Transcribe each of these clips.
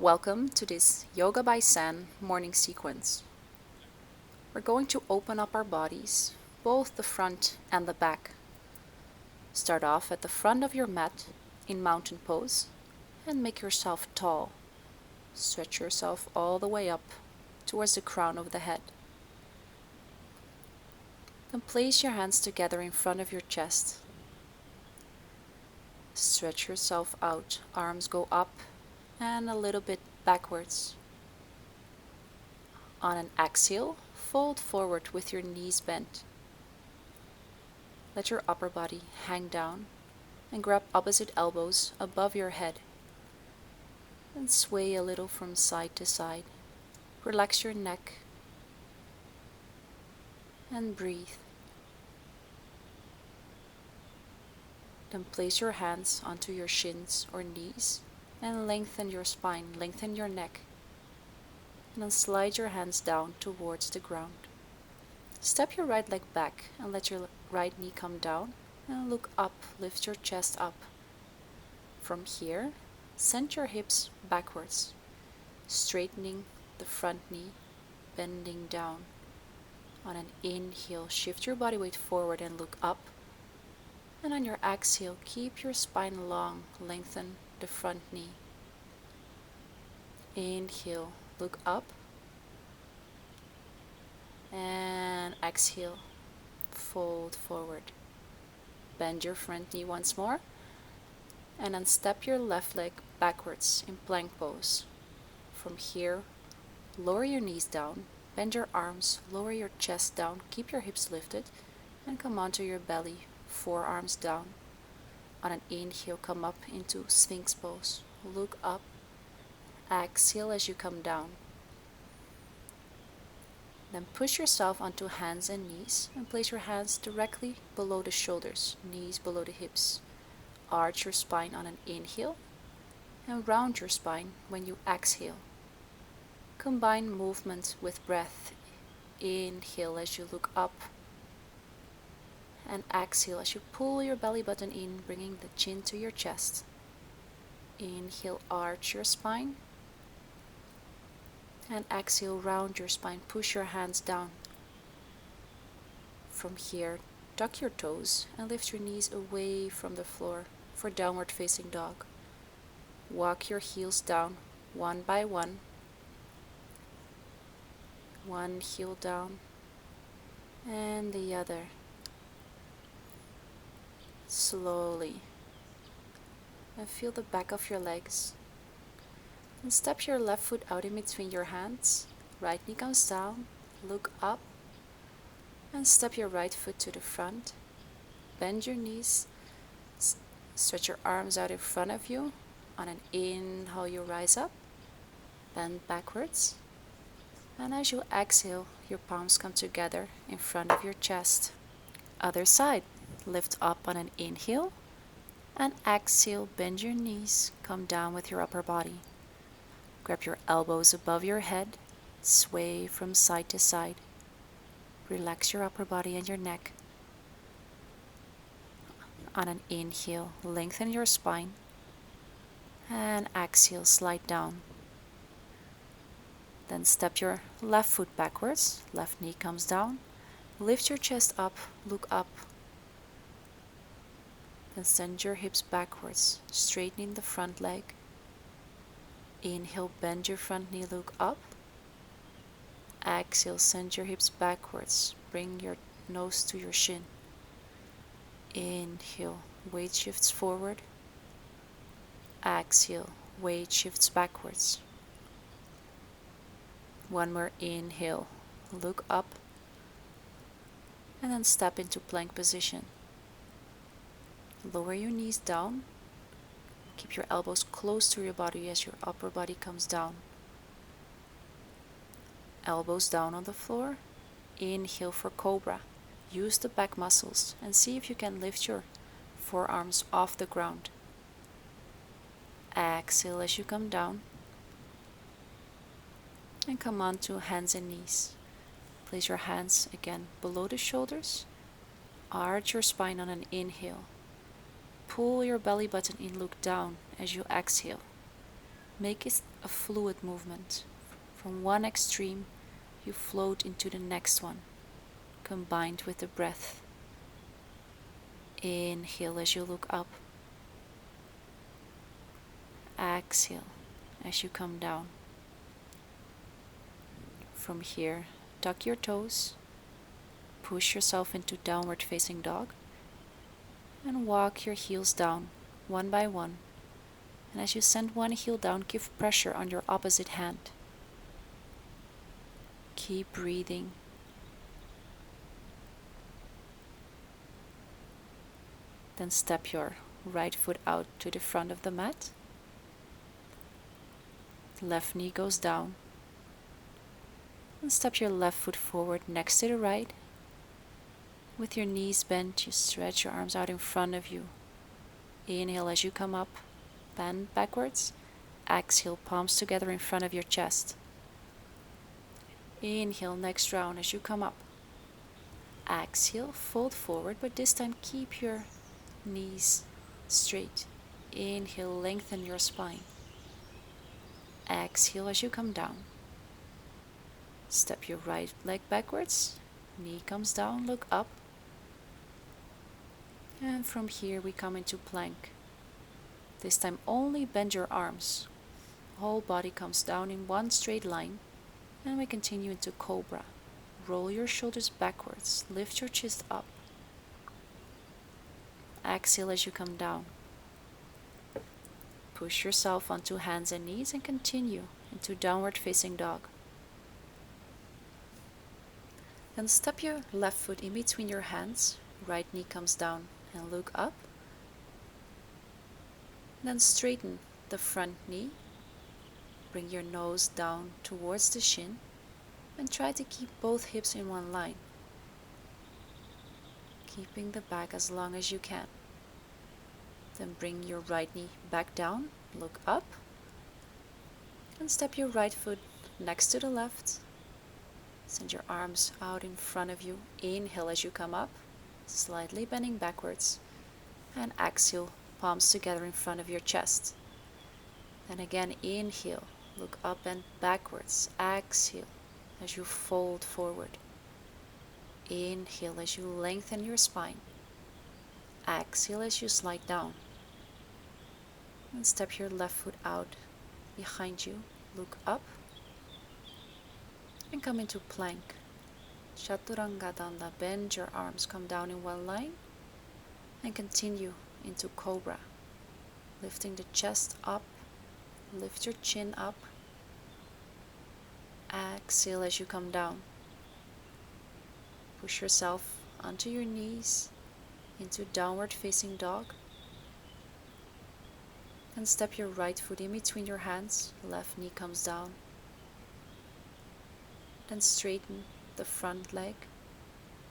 Welcome to this Yoga by San morning sequence. We're going to open up our bodies, both the front and the back. Start off at the front of your mat in mountain pose and make yourself tall. Stretch yourself all the way up towards the crown of the head. Then place your hands together in front of your chest. Stretch yourself out, arms go up and a little bit backwards. On an exhale, fold forward with your knees bent. Let your upper body hang down and grab opposite elbows above your head. And sway a little from side to side. Relax your neck and breathe. Then place your hands onto your shins or knees and lengthen your spine, lengthen your neck. And then slide your hands down towards the ground. Step your right leg back and let your right knee come down and look up, lift your chest up. From here, send your hips backwards, straightening the front knee, bending down. On an inhale, shift your body weight forward and look up. And on your exhale, keep your spine long, lengthen the front knee. Inhale, look up. And exhale, fold forward. Bend your front knee once more. And then step your left leg backwards in plank pose. From here, lower your knees down, bend your arms, lower your chest down, keep your hips lifted, and come onto your belly, forearms down. On an inhale, come up into Sphinx pose. Look up. Exhale as you come down. Then push yourself onto hands and knees and place your hands directly below the shoulders, knees below the hips. Arch your spine on an inhale and round your spine when you exhale. Combine movement with breath. Inhale as you look up and exhale as you pull your belly button in, bringing the chin to your chest. Inhale, arch your spine. And exhale, round your spine, push your hands down. From here, tuck your toes and lift your knees away from the floor for downward facing dog. Walk your heels down one by one. One heel down and the other. Slowly. And feel the back of your legs. And step your left foot out in between your hands. Right knee comes down. Look up. And step your right foot to the front. Bend your knees. Stretch your arms out in front of you. On an inhale, you rise up. Bend backwards. And as you exhale, your palms come together in front of your chest. Other side. Lift up on an inhale. And exhale, bend your knees. Come down with your upper body. Grab your elbows above your head, sway from side to side. Relax your upper body and your neck. On an inhale, lengthen your spine. And exhale, slide down. Then step your left foot backwards, left knee comes down. Lift your chest up, look up. Then send your hips backwards, straightening the front leg. Inhale, bend your front knee, look up. Exhale, send your hips backwards. Bring your nose to your shin. Inhale, weight shifts forward. Exhale, weight shifts backwards. One more inhale, look up. And then step into plank position. Lower your knees down. Keep your elbows close to your body as your upper body comes down. Elbows down on the floor. Inhale for cobra. Use the back muscles and see if you can lift your forearms off the ground. Exhale as you come down. And come on to hands and knees. Place your hands again below the shoulders. Arch your spine on an inhale. Pull your belly button in, look down as you exhale. Make it a fluid movement. From one extreme, you float into the next one, combined with the breath. Inhale as you look up. Exhale as you come down. From here, tuck your toes, push yourself into downward facing dog, and walk your heels down one by one. And as you send one heel down, give pressure on your opposite hand. Keep breathing. Then step your right foot out to the front of the mat. Left knee goes down. And step your left foot forward next to the right. With your knees bent, you stretch your arms out in front of you. Inhale as you come up, bend backwards. Exhale, palms together in front of your chest. Inhale, next round as you come up. Exhale, fold forward, but this time keep your knees straight. Inhale, lengthen your spine. Exhale as you come down. Step your right leg backwards. Knee comes down, look up. And from here we come into plank. This time only bend your arms. Whole body comes down in one straight line. And we continue into cobra. Roll your shoulders backwards. Lift your chest up. Exhale as you come down. Push yourself onto hands and knees and continue into downward facing dog. Then step your left foot in between your hands. Right knee comes down and look up. Then straighten the front knee. Bring your nose down towards the shin and try to keep both hips in one line, keeping the back as long as you can. Then bring your right knee back down, look up, and step your right foot next to the left. Send your arms out in front of you. Inhale as you come up, slightly bending backwards, and exhale, palms together in front of your chest. And again, inhale, look up and backwards. Exhale as you fold forward. Inhale as you lengthen your spine. Exhale as you slide down. And step your left foot out behind you. Look up. And come into plank. Chaturanga Danda. Bend your arms, come down in one line. And continue into cobra. Lifting the chest up. Lift your chin up. Exhale as you come down. Push yourself onto your knees into downward facing dog. And step your right foot in between your hands. Left knee comes down. Then straighten the front leg.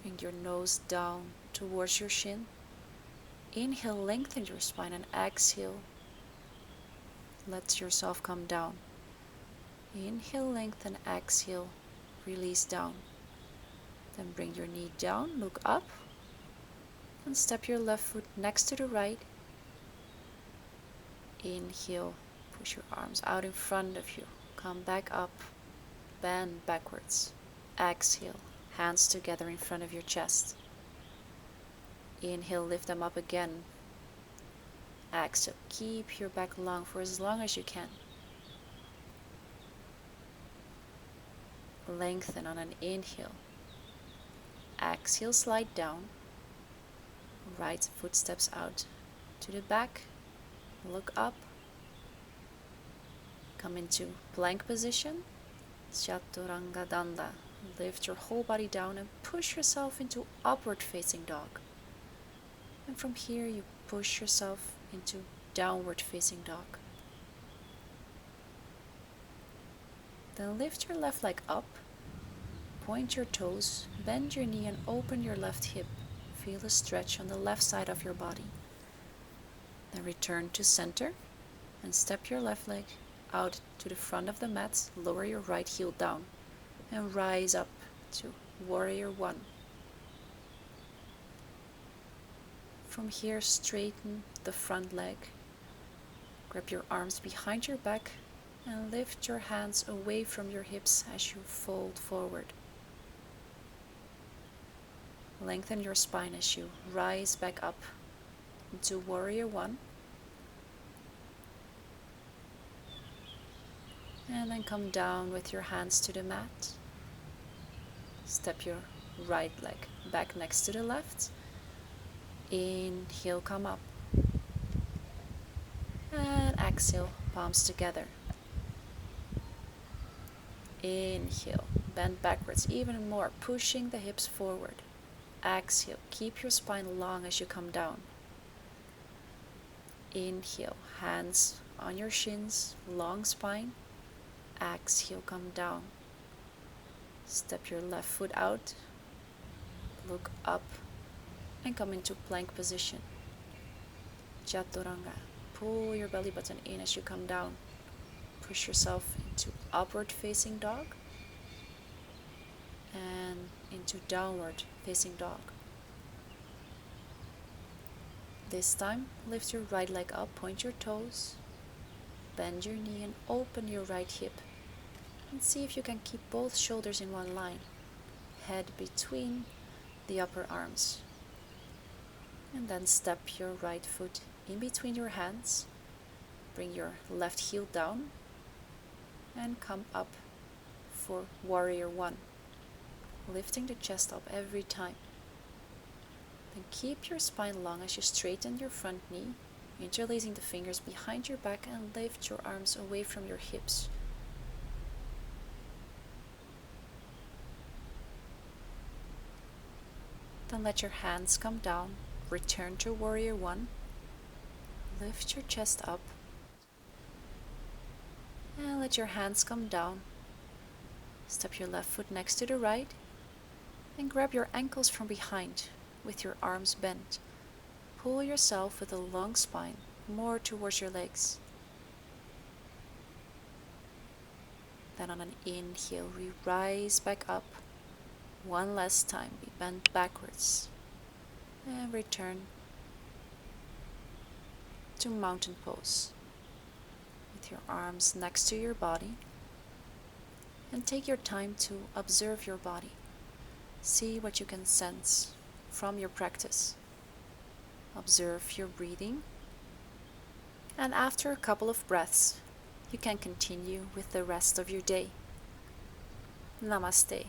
Bring your nose down towards your shin. Inhale, lengthen your spine, and exhale, let yourself come down. Inhale, lengthen, exhale, release down. Then bring your knee down, look up, and step your left foot next to the right. Inhale, push your arms out in front of you. Come back up, bend backwards. Exhale, hands together in front of your chest. Inhale, lift them up again. Exhale, keep your back long for as long as you can. Lengthen on an inhale. Exhale, slide down. Right foot steps out to the back. Look up. Come into plank position. Chaturanga Danda. Lift your whole body down and push yourself into upward facing dog. And from here you push yourself into downward facing dog. Then lift your left leg up. Point your toes, bend your knee and open your left hip. Feel a stretch on the left side of your body. Then return to center and step your left leg out to the front of the mat. Lower your right heel down and rise up to Warrior One. From here, straighten the front leg. Grab your arms behind your back And lift your hands away from your hips as you fold forward. Lengthen your spine as you rise back up into Warrior One. And then come down with your hands to the mat. Step your right leg back next to the left. Inhale, come up. And exhale, palms together. Inhale, bend backwards even more, pushing the hips forward. Exhale, keep your spine long as you come down. Inhale, hands on your shins, long spine. Exhale, come down. Step your left foot out, look up, and come into plank position. Chaturanga. Pull your belly button in as you come down. Push yourself into upward facing dog and into downward facing dog. This time, lift your right leg up, point your toes, bend your knee and open your right hip. And see if you can keep both shoulders in one line, head between the upper arms. And then step your right foot in between your hands, bring your left heel down, and come up for Warrior One, lifting the chest up every time. Then keep your spine long as you straighten your front knee, interlacing the fingers behind your back and lift your arms away from your hips. Then let your hands come down, return to Warrior One, lift your chest up, and let your hands come down. Step your left foot next to the right, and grab your ankles from behind with your arms bent. Pull yourself with a long spine more towards your legs. Then on an inhale, we rise back up. One last time, we bend backwards and return to mountain pose with your arms next to your body. And take your time to observe your body. See what you can sense from your practice. Observe your breathing. And after a couple of breaths, you can continue with the rest of your day. Namaste.